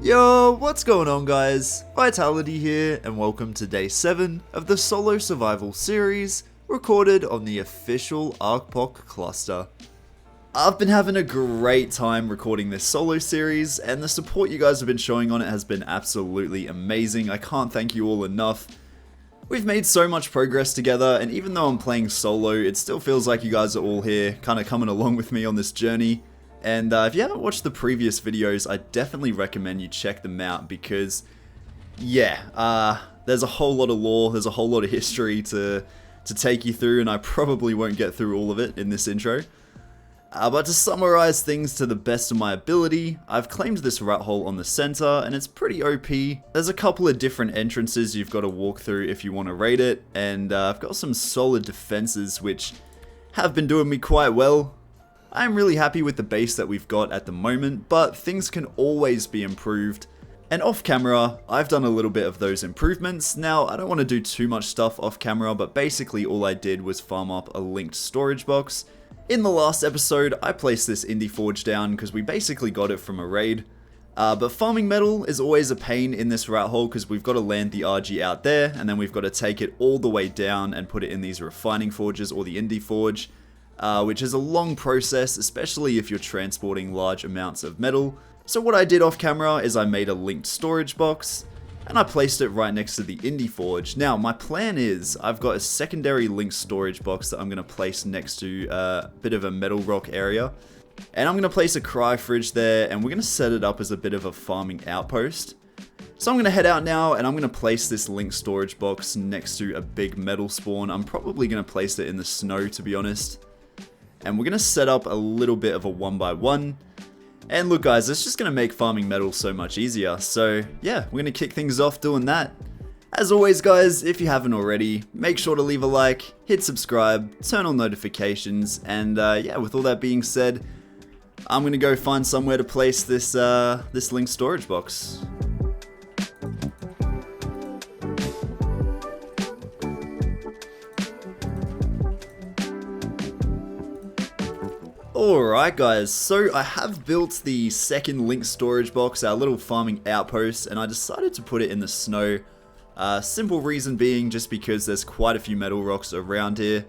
Yo, what's going on guys? Vitality here and welcome to day 7 of the solo survival series recorded on the official ARK cluster. I've been having a great time recording this solo series and the support you guys have been showing on it has been absolutely amazing. I can't thank you all enough. We've made so much progress together, and even though I'm playing solo, it still feels like you guys are all here kind of coming along with me on this journey. And if you haven't watched the previous videos, I definitely recommend you check them out because, yeah, there's a whole lot of lore, there's a whole lot of history to take you through, and I probably won't get through all of it in this intro. But to summarize things to the best of my ability, I've claimed this rat hole on the center, and it's pretty OP. There's a couple of different entrances you've got to walk through if you want to raid it, and I've got some solid defenses which have been doing me quite well. I'm really happy with the base that we've got at the moment, but things can always be improved. And off camera, I've done a little bit of those improvements. Now, I don't want to do too much stuff off camera, but basically all I did was farm up a linked storage box. In the last episode, I placed this indie forge down because we basically got it from a raid. But farming metal is always a pain in this rat hole because we've got to land the RG out there, and then we've got to take it all the way down and put it in these refining forges or the indie forge. Which is a long process, especially if you're transporting large amounts of metal. So what I did off camera is I made a linked storage box, and I placed it right next to the indie forge. Now my plan is, I've got a secondary linked storage box that I'm going to place next to a bit of a metal rock area. And I'm going to place a cry fridge there, and we're going to set it up as a bit of a farming outpost. So I'm going to head out now, and I'm going to place this linked storage box next to a big metal spawn. I'm probably going to place it in the snow, to be honest. And we're going to set up a little bit of a 1x1. And look guys, it's just going to make farming metal so much easier. So yeah, we're going to kick things off doing that. As always guys, if you haven't already, make sure to leave a like, hit subscribe, turn on notifications, and yeah, with all that being said, I'm going to go find somewhere to place this, this linked storage box. Alright guys, so I have built the second linked storage box, our little farming outpost, and I decided to put it in the snow. Simple reason being just because there's quite a few metal rocks around here.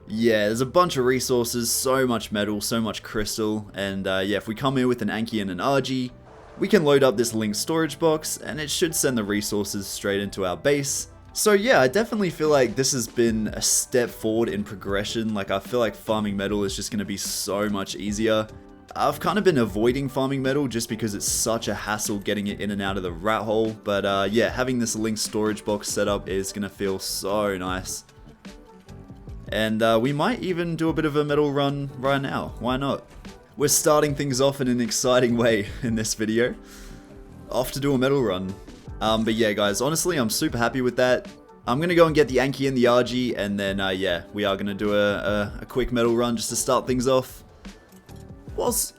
Yeah, there's a bunch of resources, so much metal, so much crystal, and yeah, if we come here with an Anki and an RG, we can load up this linked storage box, and it should send the resources straight into our base. So yeah, I definitely feel like this has been a step forward in progression. Like, I feel like farming metal is just going to be so much easier. I've kind of been avoiding farming metal just because it's such a hassle getting it in and out of the rat hole. But yeah, having this linked storage box set up is going to feel so nice. And we might even do a bit of a metal run right now. Why not? We're starting things off in an exciting way in this video. Off to do a metal run. But yeah guys, honestly I'm super happy with that. I'm gonna go and get the Anki and the RG, and then yeah, we are gonna do a quick metal run just to start things off. Whilst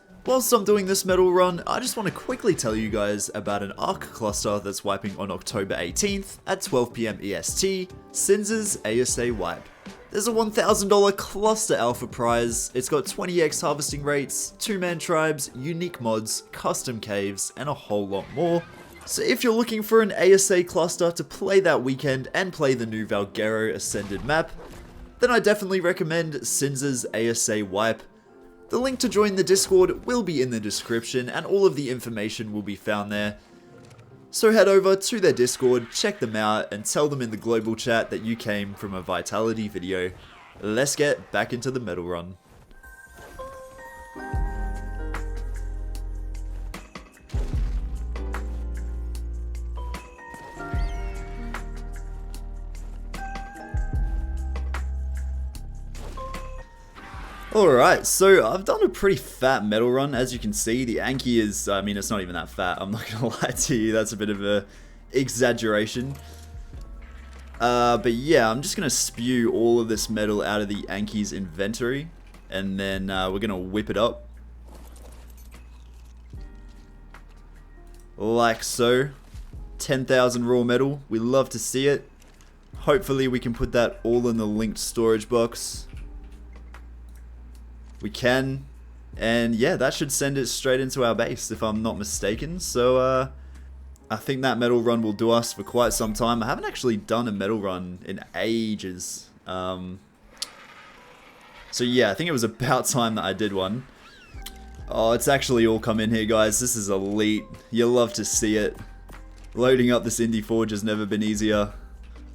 I'm doing this metal run, I just want to quickly tell you guys about an ARK cluster that's wiping on October 18th at 12 PM EST, Cinz's ASA wipe. There's a $1,000 cluster alpha prize. It's got 20x harvesting rates, 2-man tribes, unique mods, custom caves, and a whole lot more. So if you're looking for an ASA cluster to play that weekend and play the new Valguero Ascended map, then I definitely recommend Cinz's ASA wipe. The link to join the Discord will be in the description, and all of the information will be found there. So head over to their Discord, check them out, and tell them in the global chat that you came from a Vitality video. Let's get back into the metal run. Alright, so I've done a pretty fat metal run. As you can see, the Anki is, I mean, it's not even that fat, I'm not gonna lie to you, that's a bit of a exaggeration. But yeah, I'm just gonna spew all of this metal out of the Anki's inventory, and then we're gonna whip it up. Like so. 10,000 raw metal, we love to see it. Hopefully we can put that all in the linked storage box. We can, and yeah, that should send it straight into our base if I'm not mistaken. So I think that metal run will do us for quite some time. I haven't actually done a metal run in ages. So yeah, I think it was about time that I did one. Oh, it's actually all come in here, guys. This is elite. You'll love to see it. Loading up this Indie Forge has never been easier.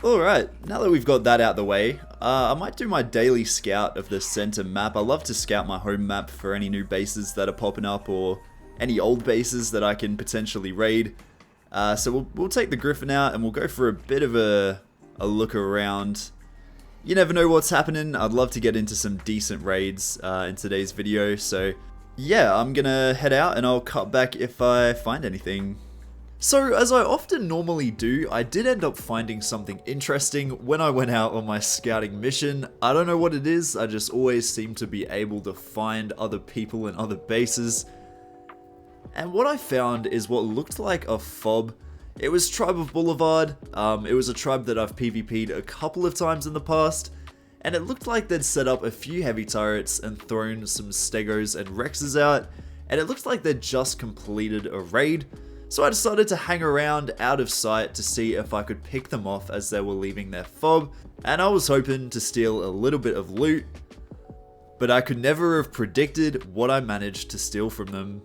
Alright, now that we've got that out the way, I might do my daily scout of the center map. I love to scout my home map for any new bases that are popping up or any old bases that I can potentially raid. So we'll take the Griffin out and we'll go for a bit of a look around. You never know what's happening. I'd love to get into some decent raids in today's video. So yeah, I'm gonna head out and I'll cut back if I find anything. So, as I often normally do, I did end up finding something interesting when I went out on my scouting mission. I don't know what it is, I just always seem to be able to find other people and other bases. And what I found is what looked like a fob. It was Tribe of Boulevard. It was a tribe that I've PvP'd a couple of times in the past. And it looked like they'd set up a few heavy turrets and thrown some Stegos and Rexes out. And it looked like they'd just completed a raid. So I decided to hang around out of sight to see if I could pick them off as they were leaving their fob, and I was hoping to steal a little bit of loot, but I could never have predicted what I managed to steal from them.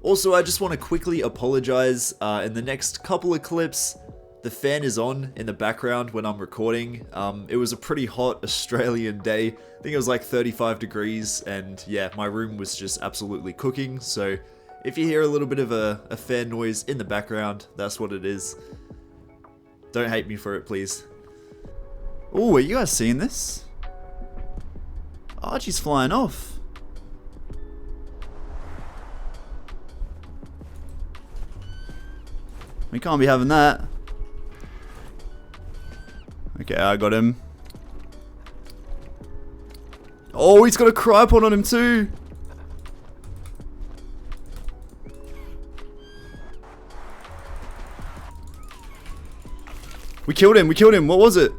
Also, I just want to quickly apologize. In the next couple of clips, the fan is on in the background when I'm recording. It was a pretty hot Australian day. I think it was like 35 degrees, and yeah, my room was just absolutely cooking, so if you hear a little bit of a fan noise in the background, that's what it is. Don't hate me for it, please. Oh, are you guys seeing this? Archie's flying off. We can't be having that. Okay, I got him. Oh, he's got a cryopod on him too. We killed him, what was it?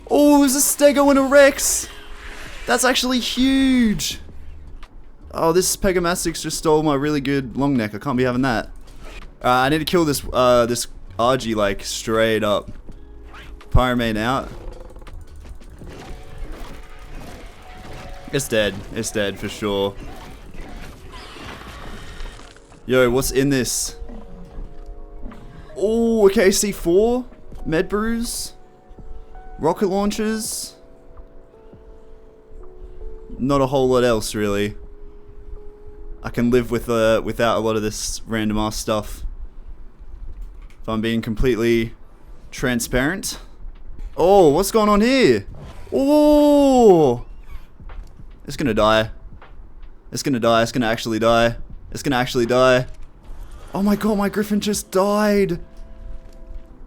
Oh, it was a Stego and a Rex! That's actually huge! Oh, this Pegamastix just stole my really good long neck, I can't be having that. I need to kill this, this RG like straight up. Pyromane out. It's dead for sure. Yo, what's in this? Oh, okay, C4, med brews, rocket launchers. Not a whole lot else, really. I can live with without a lot of this random ass stuff. If I'm being completely transparent. Oh, what's going on here? Oh, it's gonna die. It's gonna die. It's gonna actually die. It's gonna actually die. Oh my god, my Griffin just died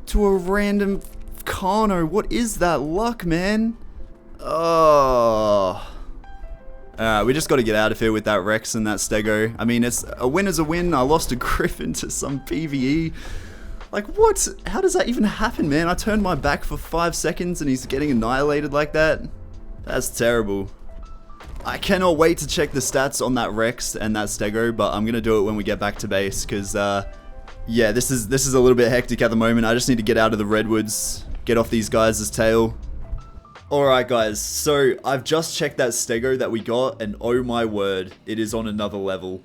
to a random Kano. What is that luck, man? Oh. We just got to get out of here with that Rex and that Stego. I mean, it's a win is a win. I lost a Griffin to some PvE. Like, what? How does that even happen, man? I turned my back for 5 seconds and he's getting annihilated like that? That's terrible. I cannot wait to check the stats on that Rex and that Stego, but I'm gonna do it when we get back to base, because yeah, this is a little bit hectic at the moment. I just need to get out of the Redwoods, get off these guys' tail. Alright guys, so I've just checked that Stego that we got, and oh my word, it is on another level.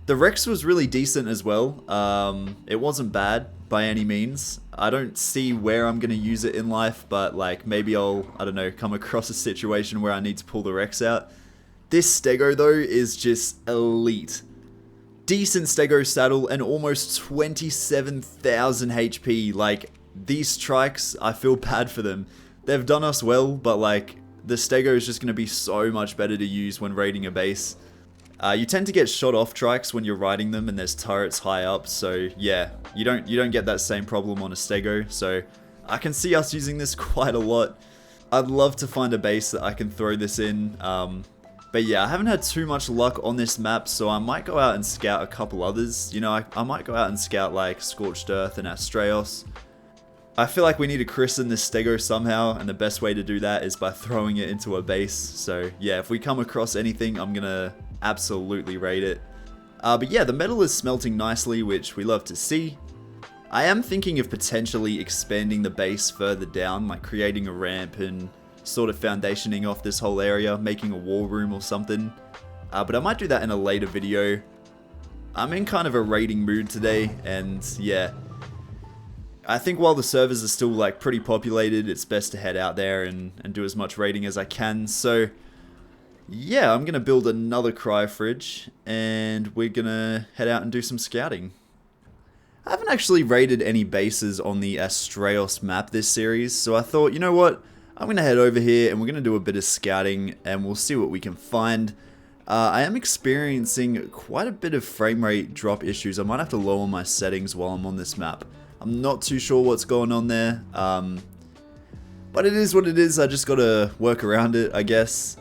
The Rex was really decent as well. It wasn't bad by any means. I don't see where I'm going to use it in life, but like maybe I'll, I don't know, come across a situation where I need to pull the Rex out. This Stego though is just elite. Decent Stego saddle and almost 27,000 HP. Like, these strikes, I feel bad for them. They've done us well, but like, the Stego is just going to be so much better to use when raiding a base. You tend to get shot off trikes when you're riding them and there's turrets high up, so yeah, you don't get that same problem on a Stego, so I can see us using this quite a lot. I'd love to find a base that I can throw this in, but yeah, I haven't had too much luck on this map, so I might go out and scout a couple others. You know, I might go out and scout like Scorched Earth and Astraeos. I feel like we need to christen this Stego somehow, and the best way to do that is by throwing it into a base. So yeah, if we come across anything, I'm gonna absolutely raid it. But yeah, the metal is smelting nicely, which we love to see. I am thinking of potentially expanding the base further down, like creating a ramp and sort of foundationing off this whole area, making a war room or something. But I might do that in a later video. I'm in kind of a raiding mood today, and yeah. I think while the servers are still like pretty populated, it's best to head out there and do as much raiding as I can. So yeah, I'm going to build another cryo fridge, and we're going to head out and do some scouting. I haven't actually raided any bases on the Astraeos map this series, so I thought, you know what, I'm going to head over here and we're going to do a bit of scouting and we'll see what we can find. I am experiencing quite a bit of frame rate drop issues. I might have to lower my settings while I'm on this map. I'm not too sure what's going on there, but it is what it is. I just got to work around it, I guess.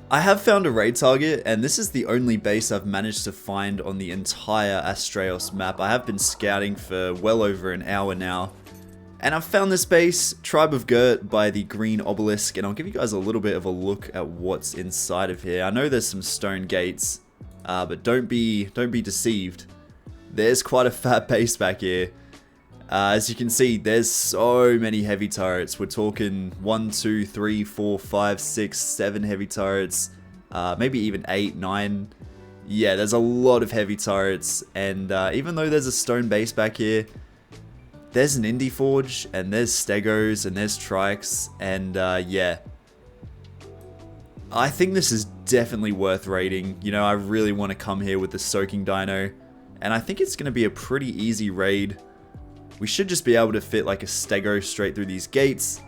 I have found a raid target, and this is the only base I've managed to find on the entire Astraeos map. I have been scouting for well over an hour now, and I've found this base, Tribe of Gert by the green obelisk, and I'll give you guys a little bit of a look at what's inside of here. I know there's some stone gates, but don't be deceived. There's quite a fat base back here. As you can see, there's so many heavy turrets. We're talking 1, 2, 3, 4, 5, 6, 7 heavy turrets. Maybe even 8, 9. Yeah, there's a lot of heavy turrets. And even though there's a stone base back here, there's an indie forge, and there's stegos, and there's trikes. And yeah, I think this is definitely worth raiding. You know, I really want to come here with the soaking dino. And I think it's going to be a pretty easy raid. We should just be able to fit like a stego straight through these gates.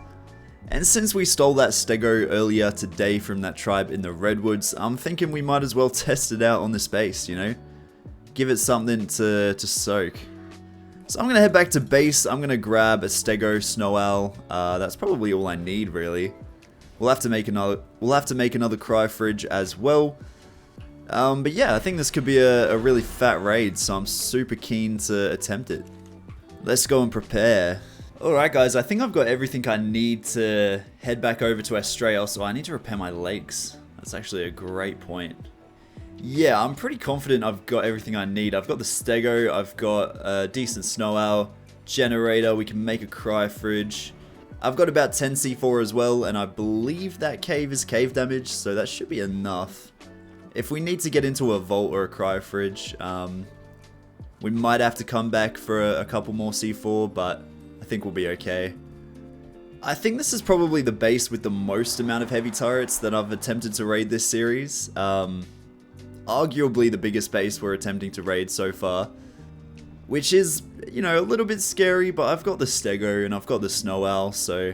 And since we stole that stego earlier today from that tribe in the Redwoods, I'm thinking we might as well test it out on this base, you know? Give it something to soak. So I'm going to head back to base. I'm going to grab a stego snow owl. That's probably all I need, really. We'll have to make another cryo fridge as well. But yeah, I think this could be a really fat raid, so I'm super keen to attempt it. Let's go and prepare. Alright guys, I think I've got everything I need to head back over to Astraeos, so I need to repair my legs. That's actually a great point. Yeah, I'm pretty confident I've got everything I need. I've got the stego, I've got a decent snow owl, generator, we can make a cryo fridge. I've got about 10 C4 as well, and I believe that cave is cave damage, so that should be enough. If we need to get into a vault or a cryo fridge, we might have to come back for a couple more C4, but I think we'll be okay. I think this is probably the base with the most amount of heavy turrets that I've attempted to raid this series. Arguably the biggest base we're attempting to raid so far. Which is, you know, a little bit scary, but I've got the stego and I've got the snow owl, so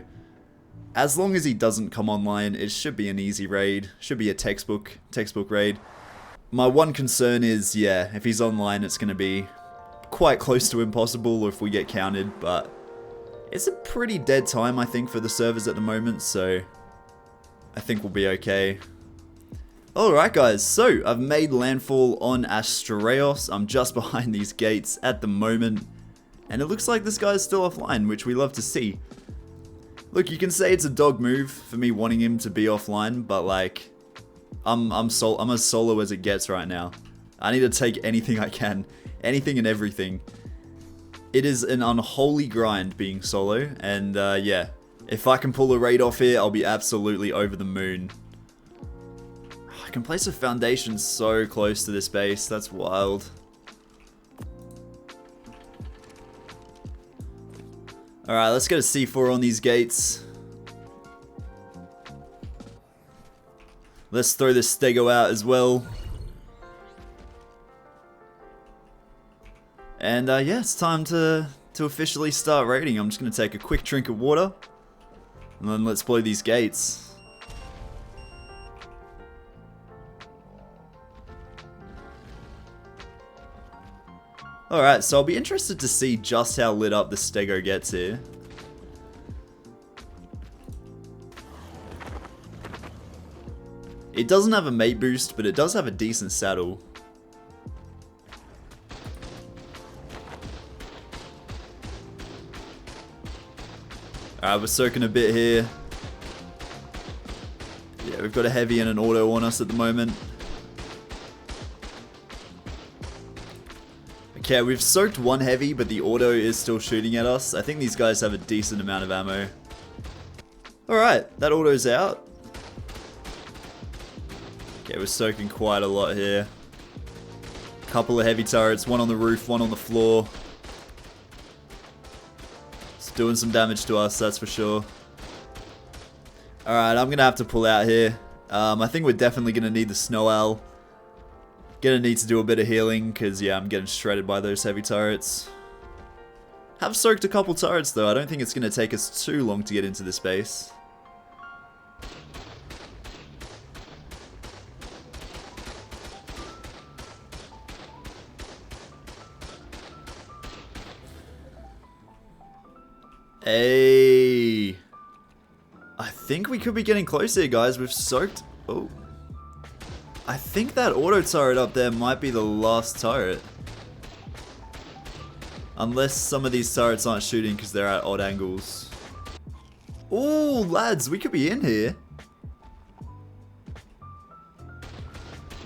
as long as he doesn't come online, it should be an easy raid. Should be a textbook raid. My one concern is, yeah, if he's online, it's going to be quite close to impossible if we get counted, but it's a pretty dead time, I think, for the servers at the moment, so I think we'll be okay. Alright guys, so I've made landfall on Astraeos. I'm just behind these gates at the moment, and it looks like this guy's still offline, which we love to see. Look, you can say it's a dog move for me wanting him to be offline, but like, I'm as solo as it gets right now. I need to take anything I can, anything and everything. It is an unholy grind being solo, and yeah, if I can pull a raid off here, I'll be absolutely over the moon. I can place a foundation so close to this base, that's wild. Alright, let's get a C4 on these gates. Let's throw this stego out as well. And yeah, it's time to officially start raiding. I'm just going to take a quick drink of water. And then let's blow these gates. Alright, so I'll be interested to see just how lit up the stego gets here. It doesn't have a mate boost, but it does have a decent saddle. Alright, we're soaking a bit here. Yeah, we've got a heavy and an auto on us at the moment. Okay, we've soaked one heavy, but the auto is still shooting at us. I think these guys have a decent amount of ammo. Alright, that auto's out. Okay, we're soaking quite a lot here. Couple of heavy turrets, one on the roof, one on the floor. It's doing some damage to us, that's for sure. Alright, I'm gonna have to pull out here. I think we're definitely gonna need the snow owl. Gonna need to do a bit of healing, because yeah, I'm getting shredded by those heavy turrets. Have soaked a couple turrets though, I don't think it's gonna take us too long to get into this base. Hey, I think we could be getting close here, guys. We've soaked. Oh, I think that auto turret up there might be the last turret, unless some of these turrets aren't shooting because they're at odd angles. Oh, lads, we could be in here.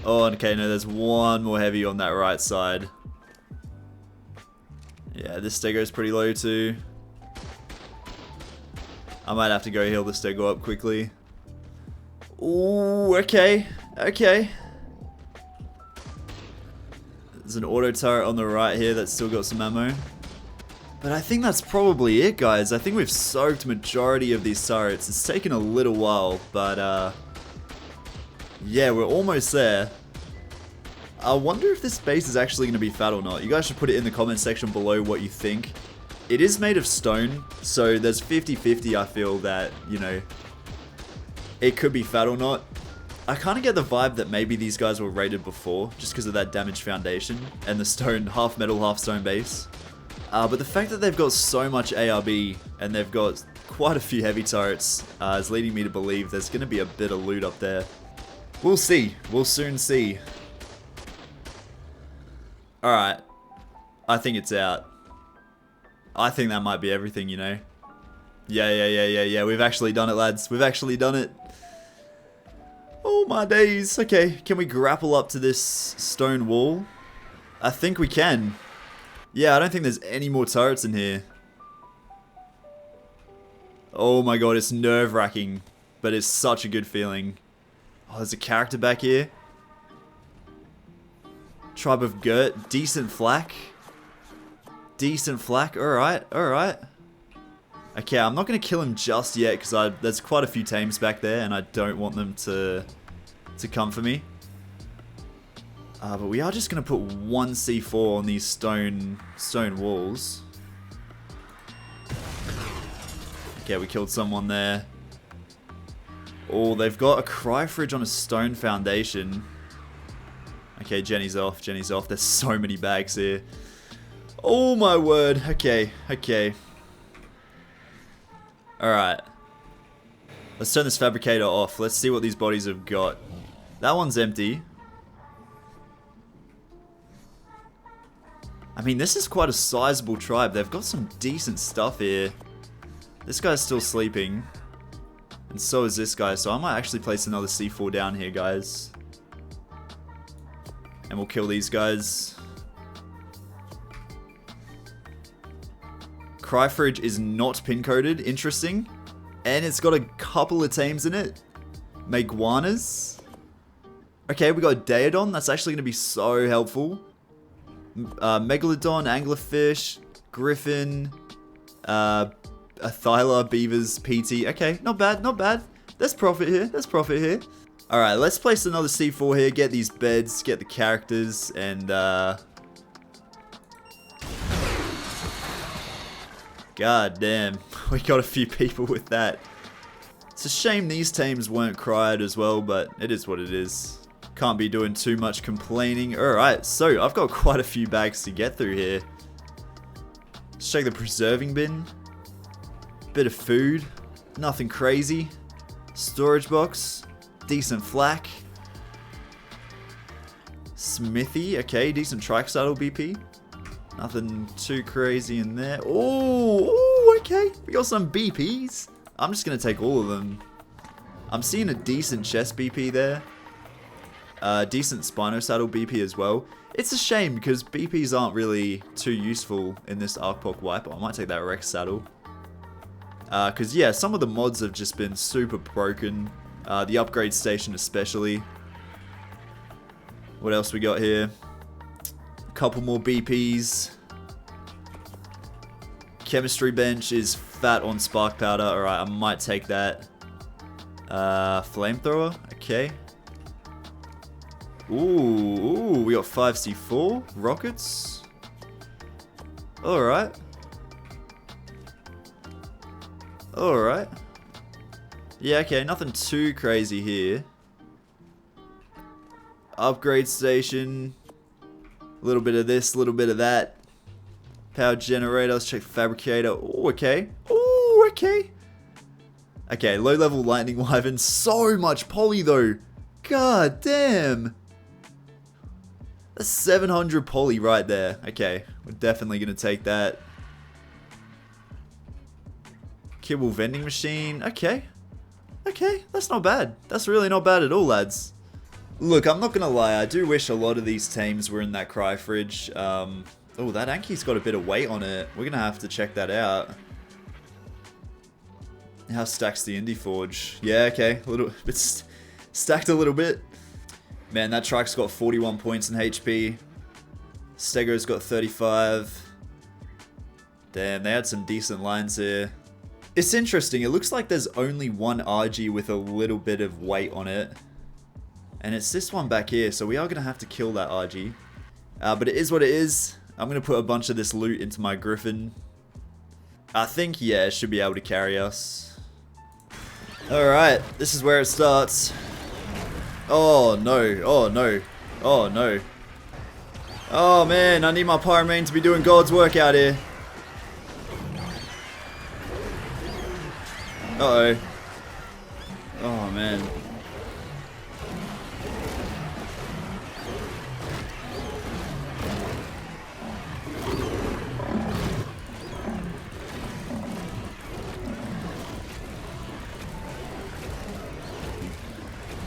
Oh, okay, no, there's one more heavy on that right side. Yeah, this STEGO is pretty low too. I might have to go heal the STEGO up quickly. Ooh, okay. Okay. There's an auto turret on the right here that's still got some ammo. But I think that's probably it, guys. I think we've soaked majority of these turrets. It's taken a little while, but yeah, we're almost there. I wonder if this base is actually going to be fat or not. You guys should put it in the comment section below what you think. It is made of stone, so there's 50-50 I feel that, you know, it could be fat or not. I kind of get the vibe that maybe these guys were raided before, just because of that damaged foundation and the stone, half metal, half stone base. But the fact that they've got so much ARB and they've got quite a few heavy turrets is leading me to believe there's going to be a bit of loot up there. We'll see. We'll soon see. Alright. I think it's out. I think that might be everything, you know. Yeah. We've actually done it, lads. We've actually done it. Oh my days. Okay, can we grapple up to this stone wall? I think we can. Yeah, I don't think there's any more turrets in here. Oh my god, it's nerve-wracking, but it's such a good feeling. Oh, there's a character back here. Tribe of Gert, decent flak. Decent flak, alright. Okay, I'm not going to kill him just yet because there's quite a few tames back there and I don't want them to come for me. But we are just going to put one C4 on these stone walls. Okay, we killed someone there. Oh, they've got a cry fridge on a stone foundation. Okay, Jenny's off. There's so many bags here. Oh my word. Okay. Alright. Let's turn this fabricator off. Let's see what these bodies have got. That one's empty. I mean, this is quite a sizable tribe. They've got some decent stuff here. This guy's still sleeping. And so is this guy. So I might actually place another C4 down here, guys. And we'll kill these guys. Cryfridge is not pin coded, interesting. And it's got a couple of tames in it. Meguanas. Okay, we got Daedon, that's actually going to be so helpful. Megalodon, Anglerfish, Griffin, Athyla, Beavers, PT. Okay, not bad. There's profit here, Alright, let's place another C4 here, get these beds, get the characters, and god damn, we got a few people with that. It's a shame these tames weren't cried as well, but it is what it is. Can't be doing too much complaining. Alright, so I've got quite a few bags to get through here. Let's check the preserving bin. Bit of food. Nothing crazy. Storage box. Decent flak. Smithy. Okay, decent trike saddle BP. Nothing too crazy in there. Oh, okay. We got some BPs. I'm just going to take all of them. I'm seeing a decent chest BP there. Decent Spinosaddle BP as well. It's a shame because BPs aren't really too useful in this ARK wipe. I might take that Rex saddle. Because yeah, some of the mods have just been super broken. The upgrade station especially. What else we got here? A couple more BPs. Chemistry bench is fat on spark powder. Alright, I might take that. Flamethrower, okay. Ooh, we got 5C4 rockets. Alright. Alright. Yeah, okay, nothing too crazy here. Upgrade station. A little bit of this, a little bit of that. Power generator, let's check fabricator. Ooh, okay. Ooh, okay. Okay, low level lightning wyvern. So much poly though. God damn. That's 700 poly right there. Okay, we're definitely going to take that. Kibble vending machine. Okay. Okay, that's not bad. That's really not bad at all, lads. Look, I'm not going to lie. I do wish a lot of these tames were in that cry fridge. Oh, that Anki's got a bit of weight on it. We're going to have to check that out. How stacks the Indie Forge? Yeah, okay. A little bit stacked a little bit. Man, that trike's got 41 points in HP. Stego's got 35. Damn, they had some decent lines here. It's interesting. It looks like there's only one RG with a little bit of weight on it. And it's this one back here, so we are going to have to kill that RG. But it is what it is. I'm going to put a bunch of this loot into my Griffin. I think, yeah, it should be able to carry us. Alright, this is where it starts. Oh no, oh no, oh no. Oh man, I need my Pyromain to be doing God's work out here. Uh-oh. Oh man.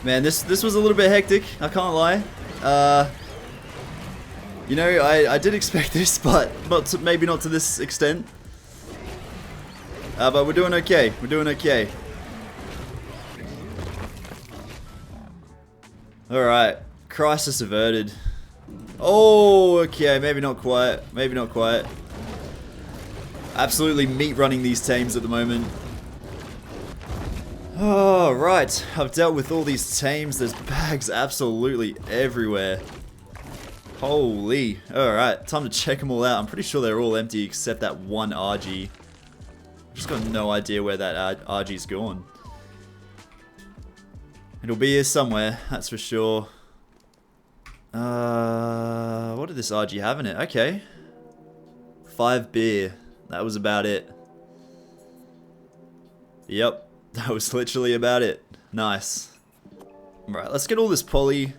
Man, this was a little bit hectic, I can't lie. You know, I did expect this, but maybe not to this extent. But we're doing okay, we're doing okay. Alright, crisis averted. Oh, okay, maybe not quite, maybe not quite. Absolutely meat running these tames at the moment. Oh, right. I've dealt with all these tames. There's bags absolutely everywhere. Holy. Alright, time to check them all out. I'm pretty sure they're all empty except that one RG. Just got no idea where that RG's gone. It'll be here somewhere, that's for sure. What did this RG have in it? Okay. 5 beer. That was about it. Yep. That was literally about it. Nice. Right, let's get all this poly,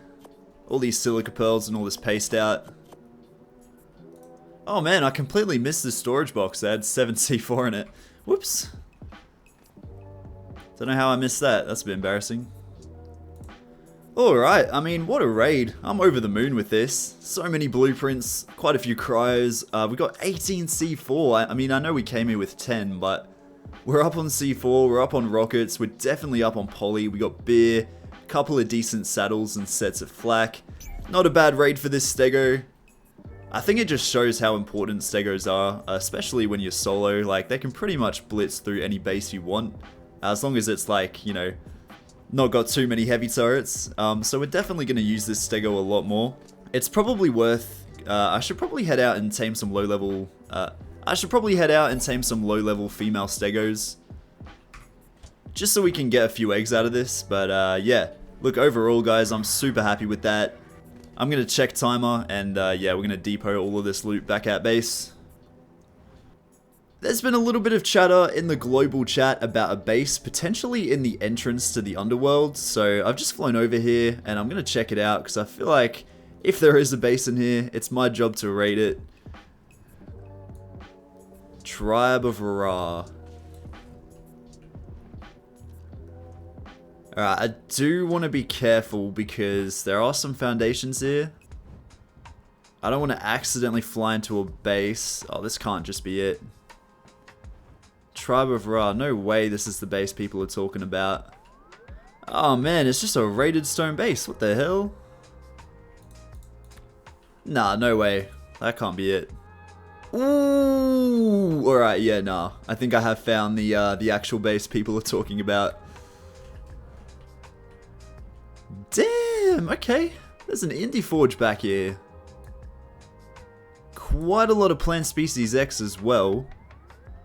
all these silica pearls and all this paste out. Oh man, I completely missed this storage box that had 7C4 in it. Whoops. Don't know how I missed that. That's a bit embarrassing. Alright, I mean, what a raid. I'm over the moon with this. So many blueprints, quite a few cryos. We got 18 C4. I mean, I know we came here with 10, but we're up on C4, we're up on rockets, we're definitely up on poly, we got beer, a couple of decent saddles and sets of flak. Not a bad raid for this stego. I think it just shows how important stegos are, especially when you're solo. Like, they can pretty much blitz through any base you want, as long as it's like, you know, not got too many heavy turrets. So we're definitely going to use this stego a lot more. It's probably worth, I should probably head out and tame some low-level female stegos. Just so we can get a few eggs out of this. But yeah, look, overall guys, I'm super happy with that. I'm going to check timer and yeah, we're going to depot all of this loot back at base. There's been a little bit of chatter in the global chat about a base potentially in the entrance to the underworld. So I've just flown over here and I'm going to check it out because I feel like if there is a base in here, it's my job to raid it. Tribe of Ra. Alright, I do want to be careful because there are some foundations here. I don't want to accidentally fly into a base. Oh, this can't just be it. Tribe of Ra. No way this is the base people are talking about. Oh man, it's just a raided stone base. What the hell? Nah, no way. That can't be it. Ooh! Alright, yeah, nah. I think I have found the actual base people are talking about. Damn, okay. There's an indie forge back here. Quite a lot of plant species X as well.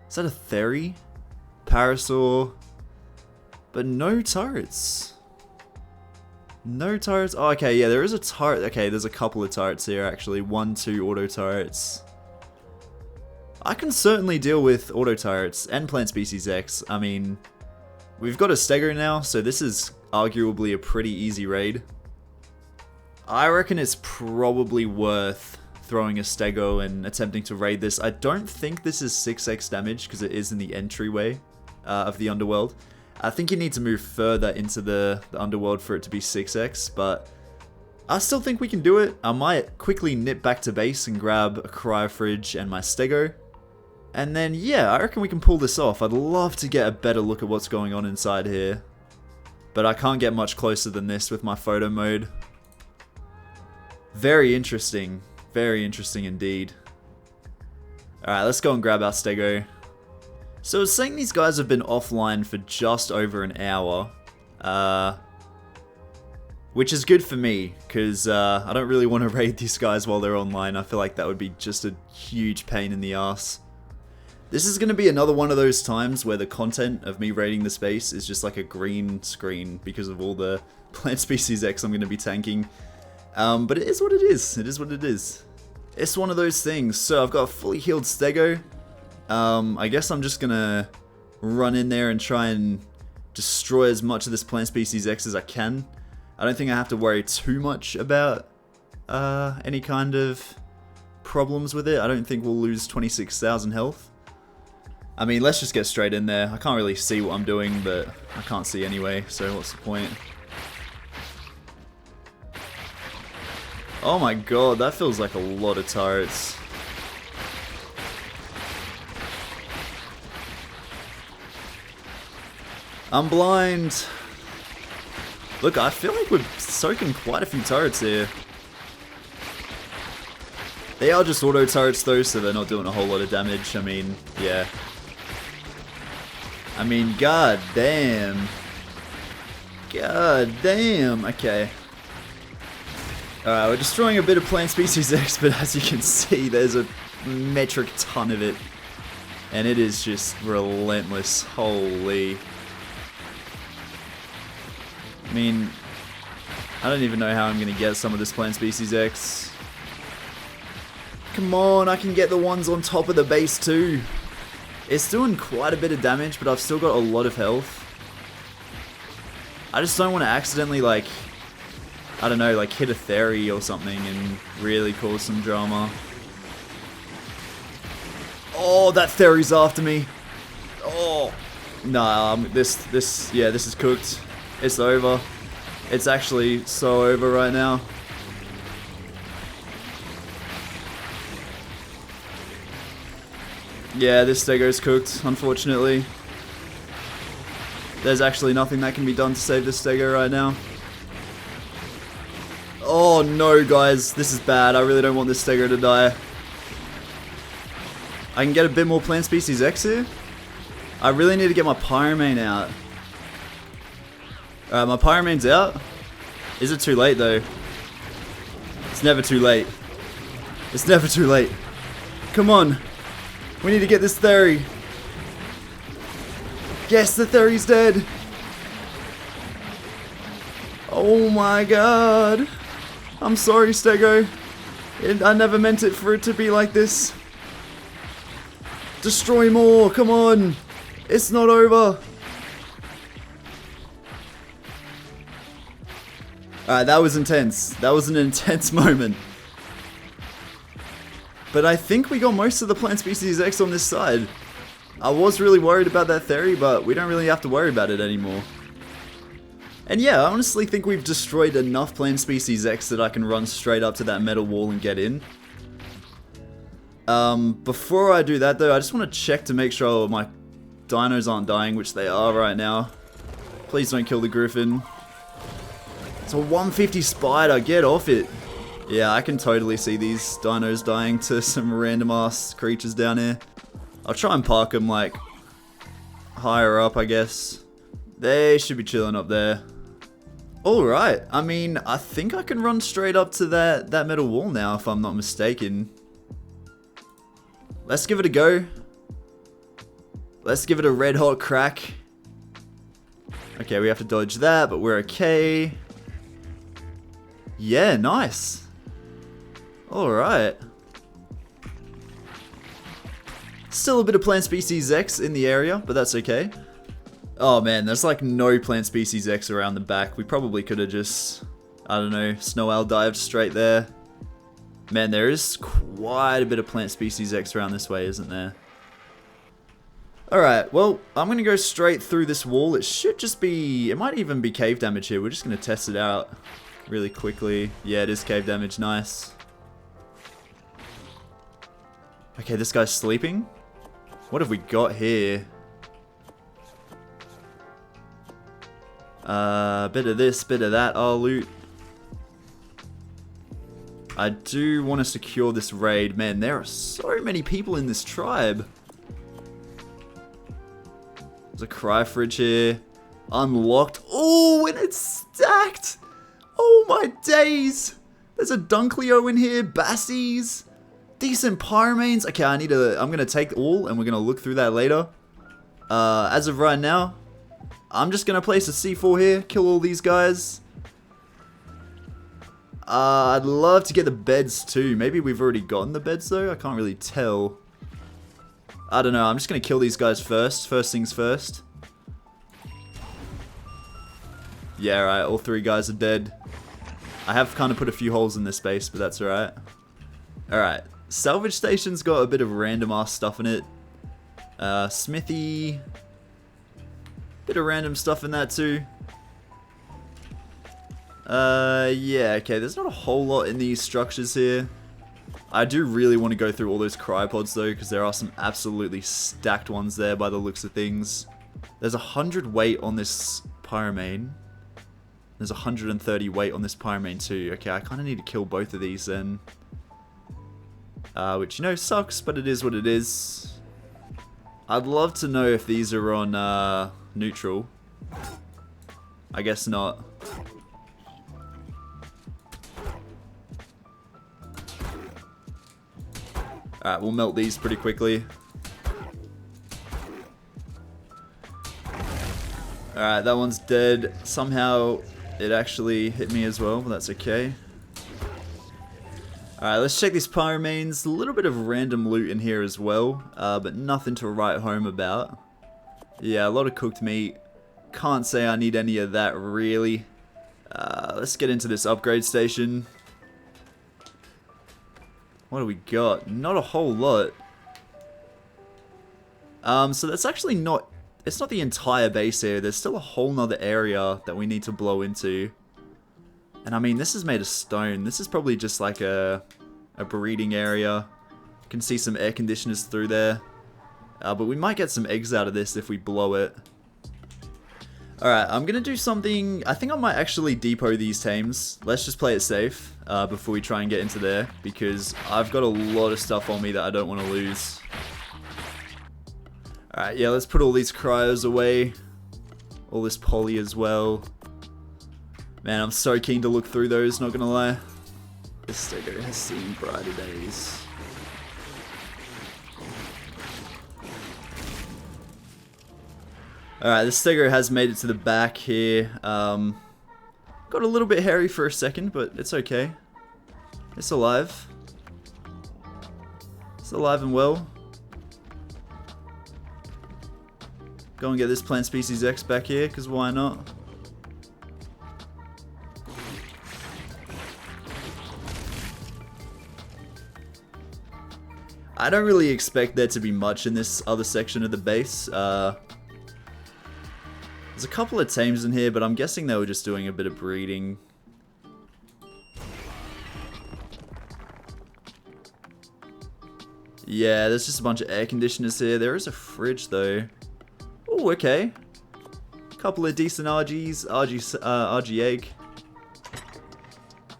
Is that a Theri? Parasaur. But no turrets. No turrets. Oh, okay, yeah, there is a turret. Okay, there's a couple of turrets here, actually. 1, 2 auto turrets. I can certainly deal with auto turrets and plant species X. I mean, we've got a Stego now, so this is arguably a pretty easy raid. I reckon it's probably worth throwing a Stego and attempting to raid this. I don't think this is 6x damage because it is in the entryway of the underworld. I think you need to move further into the underworld for it to be 6x, but I still think we can do it. I might quickly nip back to base and grab a cryo fridge and my Stego. And then, yeah, I reckon we can pull this off. I'd love to get a better look at what's going on inside here. But I can't get much closer than this with my photo mode. Very interesting. Very interesting indeed. Alright, let's go and grab our Stego. So it's saying these guys have been offline for just over an hour. Which is good for me, because I don't really want to raid these guys while they're online. I feel like that would be just a huge pain in the ass. This is going to be another one of those times where the content of me raiding the space is just like a green screen because of all the plant species X I'm going to be tanking. But it is what it is. It is what it is. It's one of those things. So I've got a fully healed Stego. I guess I'm just going to run in there and try and destroy as much of this plant species X as I can. I don't think I have to worry too much about any kind of problems with it. I don't think we'll lose 26,000 health. I mean, let's just get straight in there. I can't really see what I'm doing, but I can't see anyway, so what's the point? Oh my god, that feels like a lot of turrets. I'm blind. Look, I feel like we're soaking quite a few turrets here. They are just auto turrets though, so they're not doing a whole lot of damage. I mean, yeah. I mean, god damn. God damn. Okay. Alright, we're destroying a bit of plant species X, but as you can see, there's a metric ton of it. And it is just relentless. Holy. I mean, I don't even know how I'm going to get some of this plant species X. Come on, I can get the ones on top of the base too. It's doing quite a bit of damage, but I've still got a lot of health. I just don't want to accidentally, like, I don't know, like hit a Theri or something and really cause some drama. Oh, that Theri's after me. Oh, nah, this is cooked. It's over. It's actually so over right now. Yeah, this Stego's cooked, unfortunately. There's actually nothing that can be done to save this Stego right now. Oh no, guys, this is bad. I really don't want this Stego to die. I can get a bit more plant species X here. I really need to get my Pyromane out. Alright, my Pyromane's out. Is it too late though? It's never too late. It's never too late. Come on. We need to get this Theri. Yes, the Theri's dead. Oh my god. I'm sorry, Stego. I never meant it for it to be like this. Destroy more, come on. It's not over. Alright, that was intense. That was an intense moment. But I think we got most of the plant species X on this side. I was really worried about that Theri, but we don't really have to worry about it anymore. And yeah, I honestly think we've destroyed enough plant species X that I can run straight up to that metal wall and get in. Before I do that though, I just want to check to make sure my dinos aren't dying, which they are right now. Please don't kill the griffin. It's a 150 spider, get off it. Yeah, I can totally see these dinos dying to some random ass creatures down here. I'll try and park them like higher up, I guess. They should be chilling up there. Alright, I mean, I think I can run straight up to that metal wall now, if I'm not mistaken. Let's give it a go. Let's give it a red hot crack. Okay, we have to dodge that, but we're okay. Yeah, nice. Alright. Still a bit of plant species X in the area, but that's okay. Oh man, there's like no plant species X around the back. We probably could have just, I don't know, snow owl dived straight there. Man, there is quite a bit of plant species X around this way, isn't there? Alright, well, I'm going to go straight through this wall. It should just be, it might even be cave damage here. We're just going to test it out really quickly. Yeah, it is cave damage, nice. Okay, this guy's sleeping. What have we got here? Bit of this, bit of that, I'll loot. I do want to secure this raid. Man, there are so many people in this tribe. There's a cry fridge here. Unlocked. Oh, and it's stacked. Oh my days. There's a Dunkleo in here. Bassies. Decent pyramanes. Okay, I'm going to take all and we're going to look through that later. As of right now, I'm just going to place a C4 here. Kill all these guys. I'd love to get the beds too. Maybe we've already gotten the beds though. I can't really tell. I don't know. I'm just going to kill these guys first. First things first. Yeah, right. All three guys are dead. I have kind of put a few holes in this space, but that's alright. Alright. Salvage station's got a bit of random ass stuff in it. Smithy. Bit of random stuff in that too. Yeah, okay, there's not a whole lot in these structures here. I do really want to go through all those cryopods though, because there are some absolutely stacked ones there by the looks of things. There's 100 weight on this pyramane. There's 130 weight on this pyramane too. Okay, I kind of need to kill both of these then. Which, you know, sucks, but it is what it is. I'd love to know if these are on, neutral. I guess not. Alright, we'll melt these pretty quickly. Alright, that one's dead. Somehow it actually hit me as well, but that's okay. Alright, let's check these pyramanes. A little bit of random loot in here as well, but nothing to write home about. Yeah, a lot of cooked meat. Can't say I need any of that really. Let's get into this upgrade station. What do we got? Not a whole lot. So that's actually not... It's not the entire base here. There's still a whole nother area that we need to blow into. And I mean, this is made of stone. This is probably just like a breeding area. You can see some air conditioners through there. But we might get some eggs out of this if we blow it. Alright, I'm going to do something... I think I might actually depot these tames. Let's just play it safe before we try and get into there. Because I've got a lot of stuff on me that I don't want to lose. Alright, yeah, let's put all these cryos away. All this poly as well. Man, I'm so keen to look through those, not going to lie. This STEGO has seen brighter days. Alright, the STEGO has made it to the back here. Got a little bit hairy for a second, but it's okay. It's alive. It's alive and well. Go and get this plant species X back here, because why not? I don't really expect there to be much in this other section of the base. There's There's a couple of tames in here, but I'm guessing they were just doing a bit of breeding. Yeah, there's just a bunch of air conditioners here. There is a fridge though. Oh, okay. Couple of decent RGs, RG egg.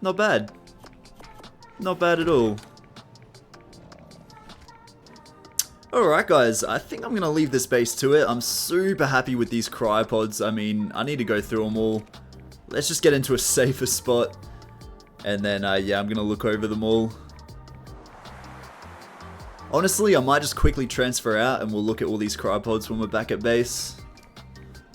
Not bad. Not bad at all. Alright guys, I think I'm going to leave this base to it. I'm super happy with these cryopods. I mean, I need to go through them all. Let's just get into a safer spot. And then, yeah, I'm going to look over them all. Honestly, I might just quickly transfer out and we'll look at all these cryopods when we're back at base.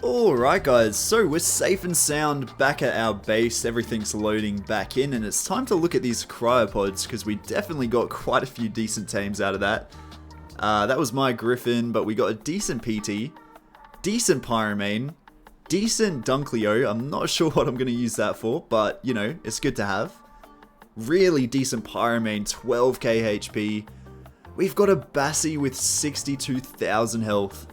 Alright guys, so we're safe and sound back at our base. Everything's loading back in and it's time to look at these cryopods because we definitely got quite a few decent tames out of that. That was my Griffin, but we got a decent PT, decent Pyromane, decent Dunkleo. I'm not sure what I'm going to use that for, but, you know, it's good to have. Really decent Pyromane, 12k HP. We've got a Bassie with 62,000 health.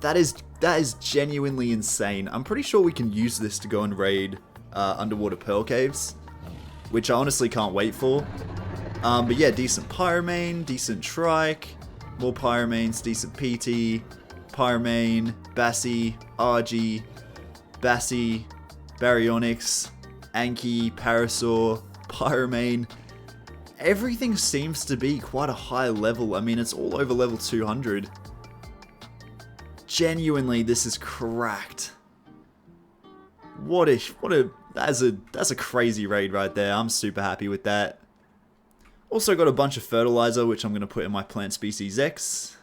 That is genuinely insane. I'm pretty sure we can use this to go and raid underwater pearl caves, which I honestly can't wait for. But yeah, decent Pyromane, decent Trike. More Pyromanes, decent PT, Pyromane, Bassie, RG, Bassie, Baryonyx, Anki, Parasaur, Pyromane. Everything seems to be quite a high level. I mean, it's all over level 200. Genuinely, this is cracked. That's a crazy raid right there. I'm super happy with that. Also got a bunch of fertilizer, which I'm going to put in my plant species X.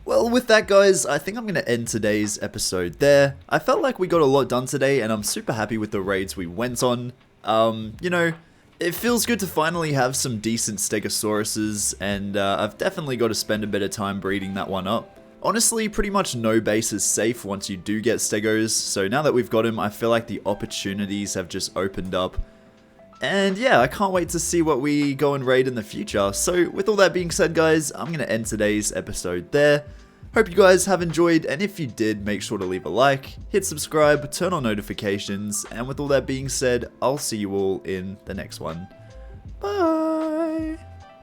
Well, with that guys, I think I'm going to end today's episode there. I felt like we got a lot done today, and I'm super happy with the raids we went on. You know, it feels good to finally have some decent Stegosauruses, and I've definitely got to spend a bit of time breeding that one up. Honestly, pretty much no base is safe once you do get Stegos, so now that we've got him, I feel like the opportunities have just opened up. And yeah, I can't wait to see what we go and raid in the future. So with all that being said guys, I'm going to end today's episode there. Hope you guys have enjoyed, and if you did, make sure to leave a like, hit subscribe, turn on notifications, and with all that being said, I'll see you all in the next one. Bye!